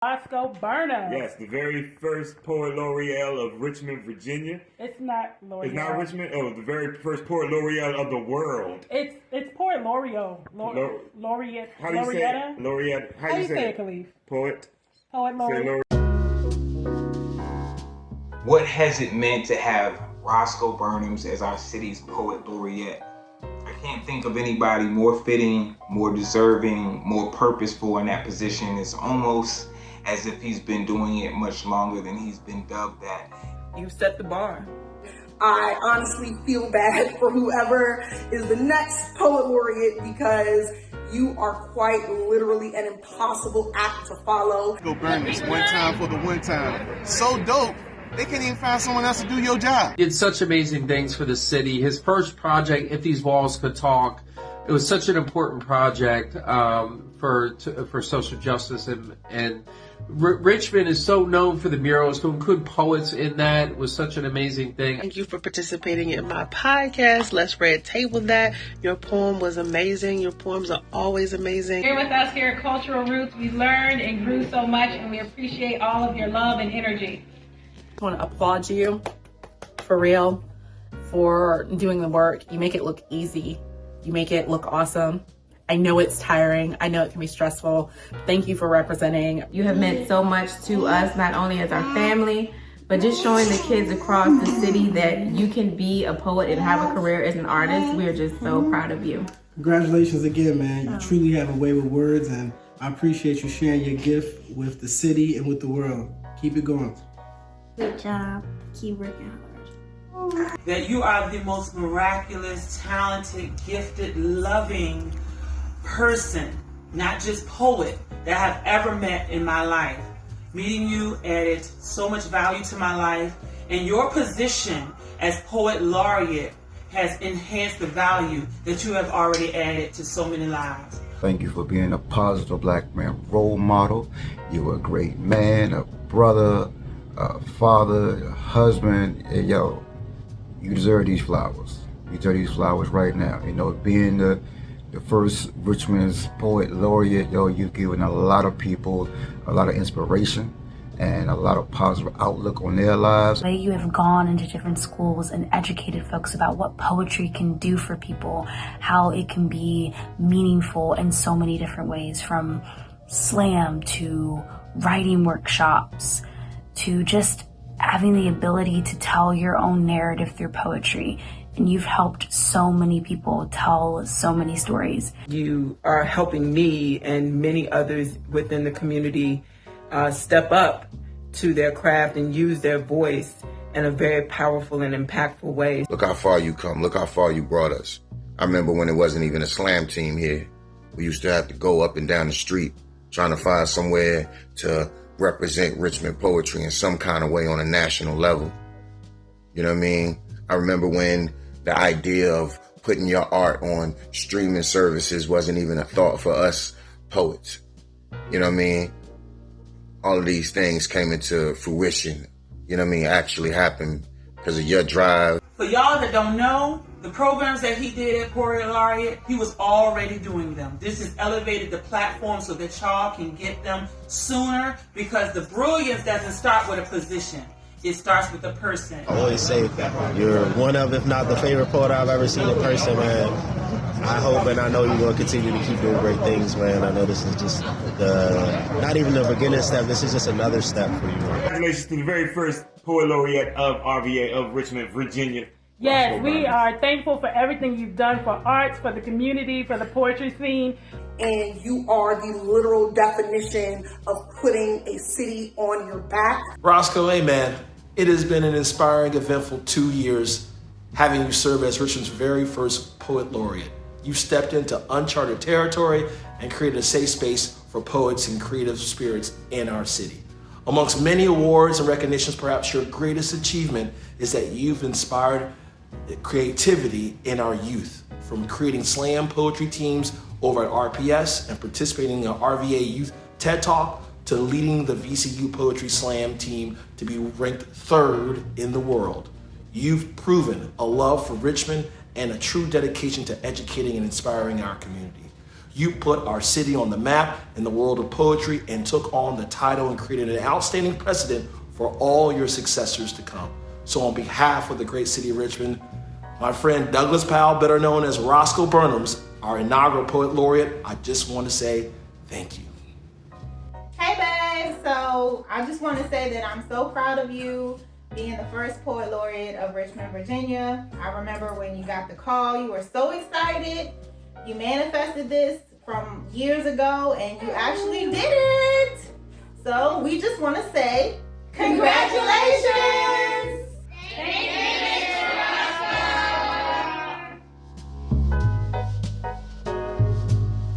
Roscoe Burnems. Yes, the very first Poet Laureate of Richmond, Virginia. It's not L'Oreal. It's not Richmond? Oh, the very first Poet Laureate of the world. It's Poet Laureate. Laureate. How do you say it? Laureate. How do you say it, Khalif? Poet Laureate. What has it meant to have Roscoe Burnems as our city's Poet Laureate? I can't think of anybody more fitting, more deserving, more purposeful in that position. It's almost as if he's been doing it much longer than he's been dubbed that. You set the bar. I honestly feel bad for whoever is the next Poet Laureate because you are quite literally an impossible act to follow. Roscoe Burnems, one time for the one time. So dope. They can't even find someone else to do your job. Did such amazing things for the city. His first project, If These Walls Could Talk, it was such an important project for social justice, and Richmond is so known for the murals. To include poets in that was such an amazing thing. Thank you for participating in my podcast. Let's Red Table That. Your poem was amazing. Your poems are always amazing. Here with us here at Cultural Roots, we learned and grew so much, and we appreciate all of your love and energy. I want to applaud you, for real, for doing the work. You make it look easy. You make it look awesome. I know it's tiring. I know it can be stressful. Thank you for representing. You have meant so much to us, not only as our family, but just showing the kids across the city that you can be a poet and have a career as an artist. We're just so proud of you. Congratulations again, man. You truly have a way with words, and I appreciate you sharing your gift with the city and with the world. Keep it going. Good job. Keep working hard. That you are the most miraculous, talented, gifted, loving person, not just poet, that I've ever met in my life. Meeting you added so much value to my life, and your position as Poet Laureate has enhanced the value that you have already added to so many lives. Thank you for being a positive black man role model. You're a great man, a brother, a father, a husband. Hey, yo, you deserve these flowers. You deserve these flowers right now. You know, being the first Richmond's Poet Laureate, yo, you've given a lot of people a lot of inspiration and a lot of positive outlook on their lives. You have gone into different schools and educated folks about what poetry can do for people, how it can be meaningful in so many different ways, from slam to writing workshops to just having the ability to tell your own narrative through poetry. And you've helped so many people tell so many stories. You are helping me and many others within the community step up to their craft and use their voice in a very powerful and impactful way. Look how far you come. Look how far you brought us. I remember when it wasn't even a slam team here. We used to have to go up and down the street trying to find somewhere to represent Richmond poetry in some kind of way on a national level. You know what I mean? I remember when the idea of putting your art on streaming services wasn't even a thought for us poets. You know what I mean? All of these things came into fruition, you know what I mean, actually happened because of your drive. For y'all that don't know, the programs that he did at Poet Laureate, he was already doing them. This has elevated the platform so that y'all can get them sooner, because the brilliance doesn't start with a position. It starts with a person. I always say you're one of, if not the favorite poet I've ever seen in person, man. I hope and I know you're going to continue to keep doing great things, man. I know this is just not even the beginning step. This is just another step for you. Congratulations to the very first Poet Laureate of RVA of Richmond, Virginia. Yes, we are thankful for everything you've done for arts, for the community, for the poetry scene. And you are the literal definition of putting a city on your back. Roscoe, hey man, it has been an inspiring, eventful 2 years having you serve as Richmond's very first Poet Laureate. You stepped into uncharted territory and created a safe space for poets and creative spirits in our city. Amongst many awards and recognitions, perhaps your greatest achievement is that you've inspired creativity in our youth, from creating slam poetry teams over at RPS and participating in the RVA Youth TED Talk to leading the VCU Poetry Slam team to be ranked 3rd in the world. You've proven a love for Richmond and a true dedication to educating and inspiring our community. You put our city on the map in the world of poetry and took on the title and created an outstanding precedent for all your successors to come. So on behalf of the great city of Richmond, my friend Douglas Powell, better known as Roscoe Burnems, our inaugural Poet Laureate, I just want to say thank you. Hey babe, so I just want to say that I'm so proud of you being the first Poet Laureate of Richmond, Virginia. I remember when you got the call, you were so excited. You manifested this from years ago and you actually did it. So we just want to say congratulations.